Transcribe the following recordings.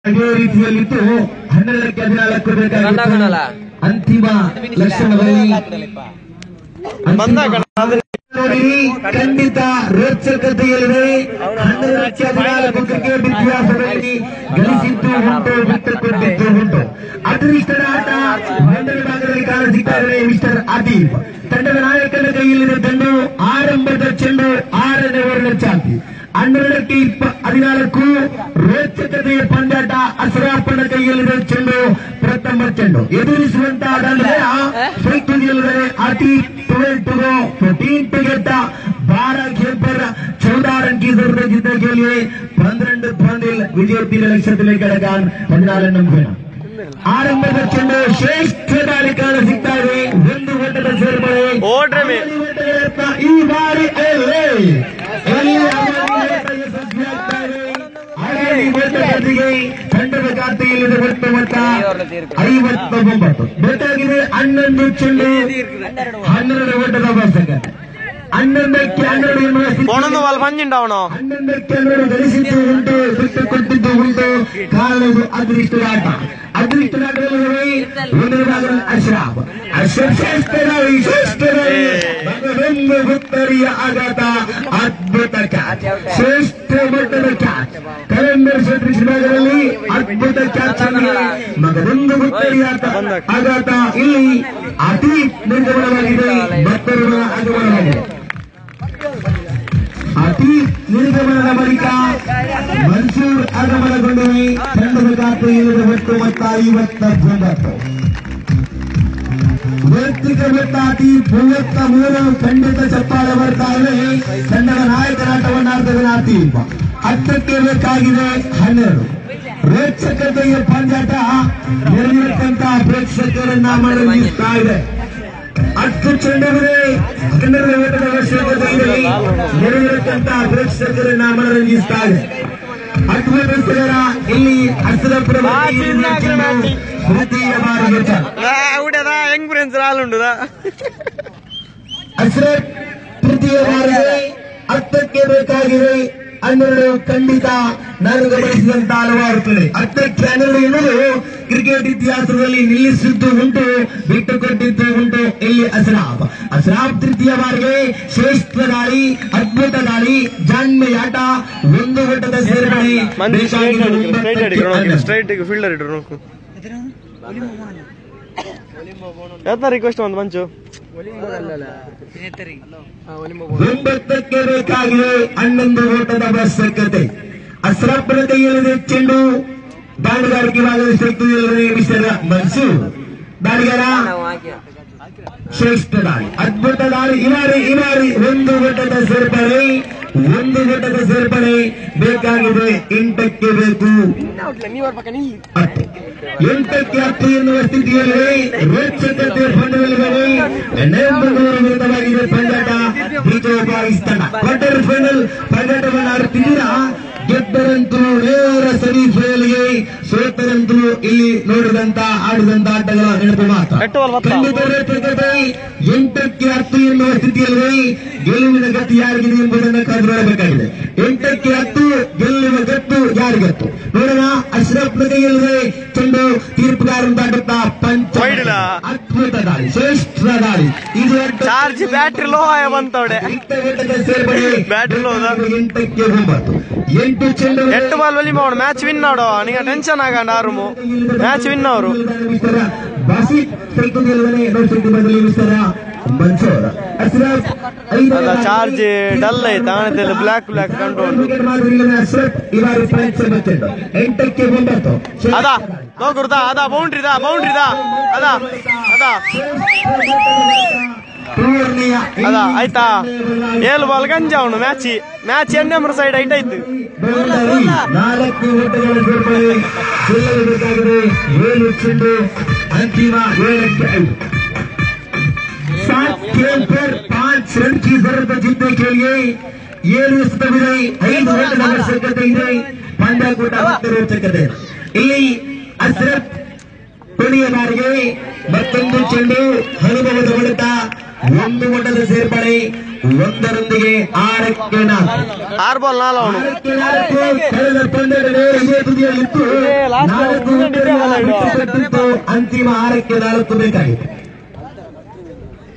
ಇದೇ ರೀತಿಯಲ್ಲಿತ್ತು 12ಕ್ಕೆ 14 ಬೇಕಾಗಿತ್ತು ಅಂತಿಮ ಲಕ್ಷಣದಲ್ಲಿ ಖಂಡಿತ ರೋಚಕತೆಯಲ್ಲಿದೆ 12ಕ್ಕೆ 14 ಕ್ರಿಕೆಟ್ ಇತಿಹಾಸದಲ್ಲಿ ಗಳಿಸಿದ್ದು ಉಂಟು ಬಿಟ್ಟುಕೊಟ್ಟಿದ್ದು ಉಂಟು ಅದೃಷ್ಟದ ಆಟ ಒಂದನೇ ಭಾಗದಲ್ಲಿ ಕಾಣಿಸಿದ್ದಾರೆ ಮಿಸ್ಟರ್ ಆದೀಪ್ ತಂಡದ ನಾಯಕನ ಕೈಯಲ್ಲಿದೆ ತಂಡ ಆರಂಭದ ಚೆಂಡು 6ನೇ ಓವರ್ನ ಚಾಲ್ತಿ 12ಕ್ಕೆ 14 ರೋಚಕತೆಯ ಪಂದ್ಯಾಟ ಅಸರಾಪನ ಕೈಯಲ್ಲಿದೆ ಚೆಂಡು ಪ್ರಥಮ ಚೆಂಡು ಎದುರಿಸುವಂತಹ ಸ್ವೈತುದಿಯಲ್ಲಿದೆ ಅತಿ 14 to get 12 खेल पर 14 रन की जरूरत जीतने के लिए 12 पंदिल विजय 3 लक्ष्य लेकर 14 नंबर ಆರಂಭದ ಚೆಂಡು ಶ್ರೇಷ್ಠ ದಾಳಿ ಕಾಣಿಸುತ್ತಾ ಇದೆ ಒಂದು ಓಟದ ಸೇರ್ಪಡೆ ಈ ಬಾರಿ ತಂಡದ ಖಾತೆಯಲ್ಲಿದೆ ಒಟ್ಟು ಮೊತ್ತ 59 ಬೇಕಾಗಿದೆ 11 ಚೆಂಡು 12 ಓಟದ ಅವಶ್ಯಕತೆ 11ಕ್ಕೆ 12 11ಕ್ಕೆ 12 ಗಳಿಸಿದ್ದು ಉಂಟು ಬಿಟ್ಟುಕೊಟ್ಟಿದ್ದು ಉಂಟು ಕಾರಣ ಇದು ಅದೃಷ್ಟರಾಟದಲ್ಲಿ ಒಂದನೇ ಭಾಗದಲ್ಲಿ ಅಶ್ರಾಫ್ ಮಗದೊಂದು ಗುತ್ತರಿಯ ಆಘಾತ ಅದ್ಭುತ ಕ್ಯಾಚ್ ಶ್ರೇಷ್ಠ ಮಟ್ಟದ ಕ್ಯಾಚ್ ಕಲೆಂಡರ್ ಕ್ಷೇತ್ರ ಭಾಗದಲ್ಲಿ ಅದ್ಭುತ ಕ್ಯಾಚ್ ಆಗಿದೆ ಮಗದೊಂದು ಗುತ್ತರಿಯ ಆಘಾತ ಇಲ್ಲಿ ಅತಿ ನಿರ್ಗಮನವಾಗಿದೆ ಭಕ್ತರುಗಳ ಆಗಮನವಾಗಿದೆ ಅತಿ ನಿರ್ಗಮನದ ಬಳಿಕ ಮನ್ಸೂರ್ ಆಗಮನಗೊಂಡರೆ ತಂಡದ ಖಾತೆಯಲ್ಲಿದೆ ಒಟ್ಟು ಮೊತ್ತ 59 ವೈಯಕ್ತಿಕ ಮೊತ್ತ ಅತಿ 33 ಖಂಡಿತ ಚಪ್ಪಾಳೆ ಬರ್ತಾ ಇದೆ ತಂಡದ ನಾಯಕನಾಟವನ್ನು ಆಡ್ತದೆ ಆತೀಪ್ 10ಕ್ಕೆ ಬೇಕಾಗಿದೆ 12 ರೋಚಕತೆಯ ಪಂದ್ಯಾಟ ನೆರವೇರಿದಂತ ಪ್ರೇಕ್ಷಕರನ್ನ ಮನರಂಜಿಸ್ತಾ ಇದೆ 10 ಚೆಂಡುಗಳೇ 12 ಓಟದ ಅವಶ್ಯಕತೆಯಲ್ಲಿ ನೆರವೇರಿದಂತ ಪ್ರೇಕ್ಷಕರನ್ನ ಮನರಂಜಿಸ್ತಾ ಇದೆ ಅದ್ಭುತರ ಇಲ್ಲಿ ಅಸರಪುರ ತೃತೀಯ ಬಾರಿಗೆ ಅಸರಪ್ ತೃತೀಯ ಬಾರಿಗೆ 10ಕ್ಕೆ ಬೇಕಾಗಿದೆ 12 ಖಂಡಿತ ನಾನು ಗಮನಿಸಿದಂತ ಹಲವಾರು ಕಡೆ 10ಕ್ಕೆ 12 ಎನ್ನುವುದು ಕ್ರಿಕೆಟ್ ಇತಿಹಾಸದಲ್ಲಿ ನಿಲ್ಲಿಸಿದ್ದು ಉಂಟು ಬಿಟ್ಟುಕೊಟ್ಟಿದ್ದು ಉಂಟು ಇಲ್ಲಿ ಅಸರಾಫ್ ತೃತೀಯ ಬಾರಿಗೆ ಶ್ರೇಷ್ಠ ದಾಳಿ ಅದ್ಭುತ ದಾಳಿ ಜಾಣ್ಮೆಯಾಟ ಒಂದು ಓಟದ ಸೇರ್ಪಡೆ ರಿಕ್ವೆಸ್ಟ್ ಒಂದು ಮಂಚು 9ಕ್ಕೆ ಬೇಕಾಗಿದೆ 11 ಓಟದ ಅವಶ್ಯಕತೆ ಅಸರಾಫ್ನ ಕೈಯಲ್ಲಿದೆ ಚೆಂಡು ದಾಳಿಗಾರಿಕೆ ಭಾಗದಲ್ಲಿ ಮಿಸ್ಟರ್ ಮನ್ಸೂರ್ ದಾಳಿಗಾರ ಶ್ರೇಷ್ಠ ದಾಳಿ ಅದ್ಭುತ ದಾಳಿ ಈ ಬಾರಿ ಒಂದು ಓಟದ ಸೇರ್ಪಡೆ ಬೇಕಾಗಿದೆ 8ಕ್ಕೆ ಬೇಕು 8ಕ್ಕೆ 10 ಎನ್ನುವ ಸ್ಥಿತಿಯಲ್ಲಿ ರೋಚಕತೆ ಪಂದ್ಯಗಳಿವೆ ವಿರುದ್ಧವಾಗಿದೆ ಪಂದ್ಯಾಟ ಪಾಕಿಸ್ತಾನ ಕ್ವಾರ್ಟರ್ ಫೈನಲ್ ಪಂದ್ಯಾಟವನ್ನು ಆಡುತ್ತಿದ್ದೀರಾ ಗೆದ್ದರಂತೂ ನೇರ ಸೆಮಿಫೈನಲ್ಗೆ ಸೋತರಂತೂ ಇಲ್ಲಿ ನೋಡಿದಂತ ಆಡಿದಂತ ಆಟಗಳ ನೆನಪು ಮಾತ್ರ ಖಂಡಿತ ರೋಚಕತೆ 8ಕ್ಕೆ 10 ಎನ್ನುವ ಸ್ಥಿತಿಯಲ್ಲಿ ಗೆಲುವಿನ ಗತಿ ಯಾರಿಗಿದೆ ಎಂಬುದನ್ನು ಕಾದು ನೋಡಬೇಕಾಗಿದೆ 8ಕ್ಕೆ 10 ಗೆಲ್ಲುವ ಗತ್ತು ಯಾರಿಗತ್ತು ನೋಡೋಣ ಅಶ್ರಫ್ನ ಕೈಯಲ್ಲಿದೆ ಚೆಂಡು ತೀರ್ಪುಗಾರನ ದಾಟುತ್ತಾ ಪಂಚ ಅದ್ಭುತ ದಾಳಿ ಶ್ರೇಷ್ಠ ದಾಳಿ ಇದು ಚಾರ್ಜ್ ಬ್ಯಾಟ್ರಿ ಲೋ ಬಂತವಡೆ ಸೇರ್ಪಡೆ ಬ್ಯಾಟ್ರಿ ಲೋ 8ಕ್ಕೆ 9 8 ಚೆಂಡು 8 ಬಾಲ್ ಒಲಿ ಮಾಡು ಮ್ಯಾಚ್ ವಿನ್ ನೋಡು ನಿಂಗೆ ಟೆನ್ಷನ್ ಆಗಂಡ ಆರುಮು ಮ್ಯಾಚ್ ವಿನ್ ಅವರು ಬಾಸಿ ಮನ್ಸೂರ್ ಅಶ್ರಫ್ ಚಾರ್ಜ್ ಡಲ್ ಐತೆ ಅವನದಲ್ಲಿ ಬ್ಲಾಕ್ ಕಂಡು ಅಶ್ರಫ್ 8ಕ್ಕೆ 9 ಅದಾ ನೋಗುರ್ದಾ ಅದಾ ಬೌಂಡ್ರಿದಾ ಅದಾ ಅದ ಆಯ್ತಾ 7 ಬಾಲ್ ಗಂಜ ಅವನು ಮ್ಯಾಚ್ ಎಣ್ಣೆಮ್ರ ಸೈಡ್ ಐಟಾಯ್ತು 4 ಓಟಗಳ ಸೇರ್ಪಡೆ ಗೆಲ್ಲಬೇಕಾಗಿದೆ 7 ಚೆಂಡು अंतिम 7ಕ್ಕೆ 7 खेल पर 5 रन की जरूरत जीतने के लिए 7 ಎಸೆತವಿದೆ 5 ಓಟದ ಅವಶ್ಯಕತೆ ಇದೆ ಪಂದ್ಯಾಕೂಟ ಮತ್ತು ರೋಚಕತೆ ಇಲ್ಲಿ ಅಶ್ರಫ್ ಕೊನೆಯ ಬಾರಿಗೆ ಮತ್ತೊಂದು ಚೆಂಡು ಅನುಭವದ ಹೊಡೆತ 1 ಓಟದ ಸೇರ್ಪಡೆ ಒಂದರೊಂದಿಗೆ 6ಕ್ಕೆ 4. 6 ಬಾಲ್ 4 ಅವನು. 6ಕ್ಕೆ 4 ಕಳೆದ ಪಂದ್ಯದಲ್ಲಿ ಇದೇ ತುದಿಯಲ್ಲಿತ್ತು. 4 ಬಿಟ್ಟುಕೊಟ್ಟಿತ್ತು. ಅಂತಿಮ 6ಕ್ಕೆ 4 ಬೇಕಾಗಿತ್ತು.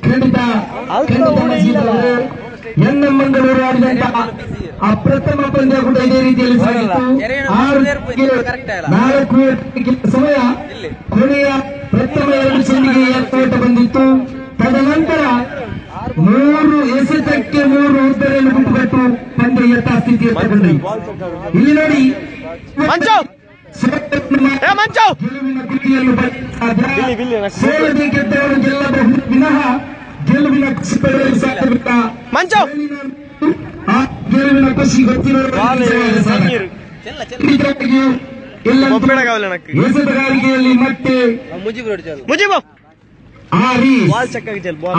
ಖಂಡಿತ ಎನ್ ಎಂ ಮಂಗಳೂರು ಆಡಿದಂತಹ ಅಪ್ರಥಮ ಪಂದ್ಯ ಕೂಡ ಇದೇ ರೀತಿಯಲ್ಲಿ ಸಾಗಿತ್ತು. 4 ಸಮಯ ಕೊನೆಯ ಪ್ರಥಮ 2 ಚೆಂಡಿಗೆ ಎತ್ತೋಟ ಬಂದಿತ್ತು. ತದನಂತರ 3 ಎಸೆತಕ್ಕೆ 3 ಉದ್ದರೆಯನ್ನು ಬಿಟ್ಟುಕೊಟ್ಟು ಪಂದ್ಯ ಯಥಾಸ್ಥಿತಿ ಎತ್ತಗೊಂಡು ಇಲ್ಲಿ ನೋಡಿ ಗೆಲುವಿನ ಗುರಿಯನ್ನು ಸೋಲದೆ ಗೆದ್ದವರು ಗೆಲ್ಲಬಹುದು ವಿನಃ ಗೆಲುವಿನ ಖುಷಿ ಪಡೆಯಲು ಸಾಧ್ಯವಿಲ್ಲ. ಆ ಗೆಲುವಿನ ಖುಷಿ ಎಸೆತಗಾರಿಕೆಯಲ್ಲಿ ಮತ್ತೆ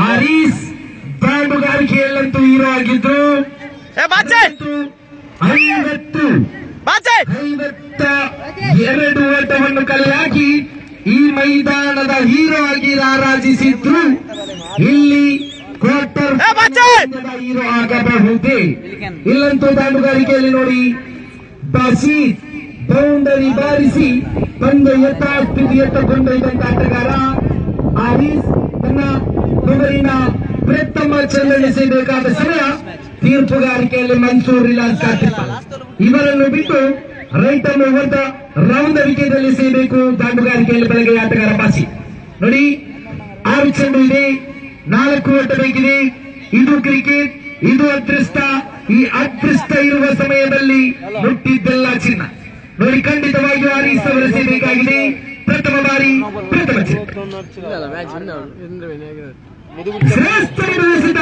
ಆರೀಸ್ ಬ್ಯಾಂಡುಗಾರಿಕೆಯಲ್ಲಂತೂ ಹೀರೋ ಆಗಿದ್ರು. 52 ಓಟವನ್ನು ಕಲೆ ಹಾಕಿ ಈ ಮೈದಾನದ ಹೀರೋ ಆಗಿ ರಾರಾಜಿಸಿದ್ರು. ಇಲ್ಲಿ ಕ್ವಾರ್ಟರ್ ಹೀರೋ ಆಗಬಹುದೇ? ಇಲ್ಲಂತೂ ದಾಂಡುಗಾರಿಕೆಯಲ್ಲಿ ನೋಡಿ ಬಾಸಿತ್ ಬೌಂಡರಿ ಬಾರಿಸಿ ಪಂದ್ಯ ಯಥಾಸ್ಥಿತಿ ಎತ್ತಕೊಂಡೊಯ್ದಂತ ಆಟಗಾರ ಆರೀಸ್ ತನ್ನ ಬೆವರಿನ ಪ್ರಥಮ ಚೆಲ್ಲಣಿಸಬೇಕಾದ ಸಮಯ ತೀರ್ಪುಗಾರಿಕೆಯಲ್ಲಿ ಮನ್ಸೂರ್ ರಿಲಾನ್ಸ್ ಕಾತಿರ್ತ. ಇವರನ್ನು ಬಿಟ್ಟು ರೈತನ್ನು ಹೋದ ರೌಂಡ್ ವಿಕೆಟಲ್ಲಿ ಸೇರಬೇಕು ದಾಂಡುಗಾರಿಕೆಯಲ್ಲಿ ಬೆಳಗ್ಗೆ ಆಟಗಾರ ಬಾಸಿ ನೋಡಿ. 6 ಚೆಂಡು ಇದೆ, 4 ಓಟ ಬೇಕಿದೆ. ಇದು ಕ್ರಿಕೆಟ್, ಇದು ಅದೃಷ್ಟ. ಈ ಅದೃಷ್ಟ ಇರುವ ಸಮಯದಲ್ಲಿ ಮುಟ್ಟಿದ್ದೆಲ್ಲ ಚಿನ್ನ ನೋಡಿ. ಖಂಡಿತವಾಗಿಯೂ ಆರೀಸ್ ಅವರ ಸೇರಬೇಕಾಗಿದೆ. ಪ್ರಥಮ ಬಾರಿ ಪ್ರಥಮ ಶ್ರೇಷ್ಠ ನಿರ್ವಹಿಸಿದ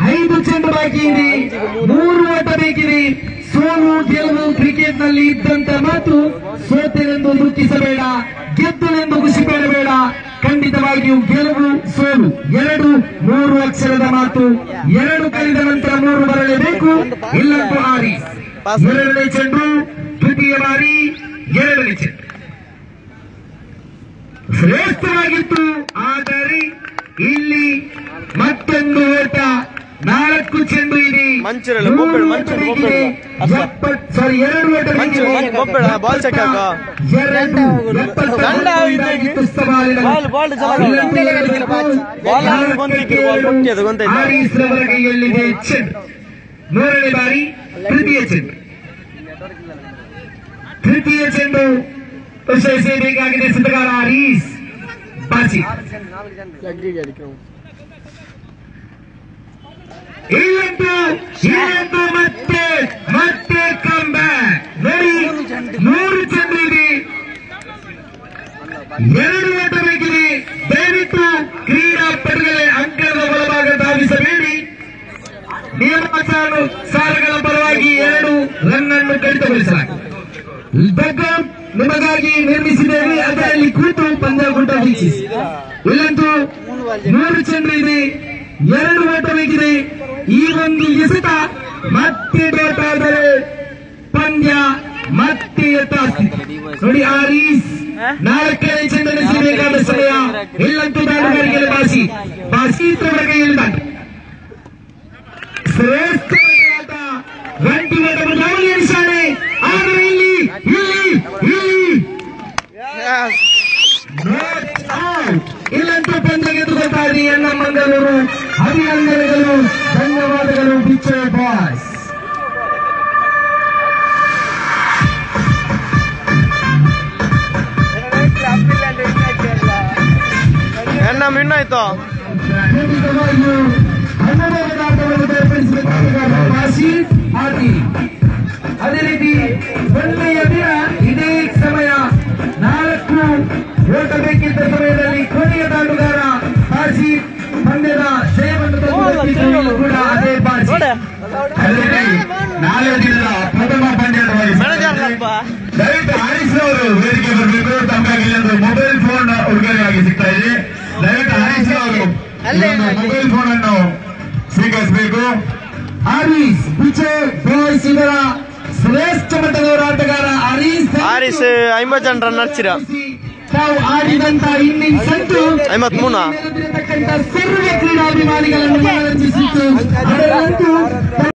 ಐದು ಚೆಂಡು ಬಾಕಿ ಇದೆ, 3 ಓಟ ಬೇಕಿದೆ. ಸೋಲು ಗೆಲುವು ಕ್ರಿಕೆಟ್ ನಲ್ಲಿ ಇದ್ದಂತ ಮಾತು. ಸೋತೆನೆಂದು ದುಃಖಿಸಬೇಡ, ಗೆದ್ದನೆಂದು ಖುಷಿ ಪಡಬೇಡ. ಖಂಡಿತವಾಗಿಯೂ ಗೆಲುವು ಸೋಲು 2-3 ಅಕ್ಷರದ ಮಾತು. 2 ಕಳೆದ ನಂತರ 3 ಬರಲೇಬೇಕು. ಇಲ್ಲಂತೂ ಆರೀಸ್ 2ನೇ ಚೆಂಡು, ತೃತೀಯ ಬಾರಿ 2ನೇ ಚೆಂಡು ಶ್ರೇಷ್ಠವಾಗಿತ್ತು. ಆದರೆ ಇಲ್ಲಿ ಮತ್ತೊಂದು ಓಟ, 4 ಚೆಂಡು ಇದೆ. 2 ಓಟ ಬೇಕಿದೆ. 2 ಓಟ ಆರೀಸ್ ರವರ ಕೈಯಲ್ಲಿದೆ ಚೆಂಡು. 3ನೇ ಬಾರಿ ತೃತೀಯ ಚೆಂಡು. ತೃತೀಯ ಚೆಂಡು ಪ್ರಶಂಸೆಬೇಕಾಗಿದೆ ಎಸೆತಗಾರ ಆರೀಸ್ ಬಾಸಿ. ಇಲ್ಲಂತೂ ಮತ್ತೆ ಕಮ್ ಬ್ಯಾಕ್ ನೋಡಿ. 3 ಚೆಂಡು ಇದೆ, 2 ಓಟ ಬೇಕಿದೆ. ದಯವಿಟ್ಟು ಕ್ರೀಡಾಪಟುಗಳೇ ಅಂಕಣದ ಒಳಭಾಗ ಧಾವಿಸಬೇಡಿ. ನಿಯಮಾನುಸಾರಗಳ ಪರವಾಗಿ 2 ರನ್ ಅನ್ನು ಕಡಿತಗೊಳಿಸಲಾಗಿದೆ. ಡಗ್ಔಟ್ ನಿಮಗಾಗಿ ನಿರ್ಮಿಸಿದ್ದೇವೆ, ಅದರಲ್ಲಿ ಕೂತು ಪಂದ್ಯಾಕೂಟ ವೀಕ್ಷಿಸಿ. ಇಲ್ಲಂತೂ 3 ಚೆಂಡು ಇದೆ, 2 ಓಟ ಬೇಕಿದೆ. ಈ ಒಂದು ಎಸೆತ ಮತ್ತೆ ಡಾಟ್ ಆದರೆ ಪಂದ್ಯ ಮತ್ತೆ ಯಥಾಸ್ಥಿತಿ ನೋಡಿ. ಆರೀಸ್ 4ನೇ ಚೆಂಡನ್ನು ಸಿಗಬೇಕಾದ ಸಮಯ. ಇಲ್ಲಂತೂ ದಾಂಡುಗಾರಿಕೆಯಲ್ಲಿ ಬಾಸಿ ಅವರ ಕೈಯಲ್ಲಿ ದಾಟ ಶ್ರೇಷ್ಠ ಆಟ. ಗಂಟು ಓಟ ಬದಲಾವಣೆ ನಿಶಾನೆ. ಆದರೆ ಇಲ್ಲಿ ಇಲ್ಲಂತೂ ಪಂದ್ಯ ಗೆದ್ದುಕೊಳ್ತಾ ಇದೆ ಎನ್ ಎಂ ಮಂಗಳೂರು. ಅಭಿನಂದನೆಗಳು, ಧನ್ಯವಾದಗಳು ಪಿಕ್ಚರ್ ಬಾಯ್ಸ್. ಇನ್ನಾಯ್ತು ಅದೇ ರೀತಿ ಒಳ್ಳೆಯ ದಿನ. ಇದೇ ಸಮಯ 4 ಓಟ ಬೇಕಿದ್ದ ಸಮಯದಲ್ಲಿ ಕೊನೆಯ ದಾಂಡುಗಾರ ಬಾಸಿ ಪಂದ್ಯದ ಜಯವನ್ನು ತಂದು ಕೂಡ ಅದೇ ಬಾಸಿ. ನಾಳೆ ದಿನದ ಪ್ರಥಮ ಪಂದ್ಯ ದಯವಿಟ್ಟು ಆರೀಸ್ ಅವರು ವೇದಿಕೆ ಬರಬೇಕು. ತಮಗಾಗಿ ಇಲ್ಲೊಂದು ಮೊಬೈಲ್ ಫೋನ್ ಉಡುಗೊರೆಯಾಗಿ ಸಿಗ್ತಾ ಇದೆ. ದಯವಿಟ್ಟು ಆರೀಸ್ ಅವರು ಮೊಬೈಲ್ ಫೋನ್ ಅನ್ನು ಸ್ವೀಕರಿಸಬೇಕು. ಆರೀಸ್ ಪಿಕ್ಚರ್ ಬಾಯ್ಸ್ ಇವರ ಶ್ರೇಷ್ಠ ಮಟ್ಟದ ಹೋರಾಟಗಾರ ಆರಿಸ್ 50 ರನ್ ಹಚ್ಚಿರ ತಾವು ಆಡಿದಂತ ಇನ್ನಿಂಗ್ಸ್ ಅಂತೂ 53 ಸರ್ವ ಕ್ರೀಡಾಭಿಮಾನಿಗಳನ್ನು ಮನರಂಜಿಸಿತ್ತು. ಅದರಂತೂ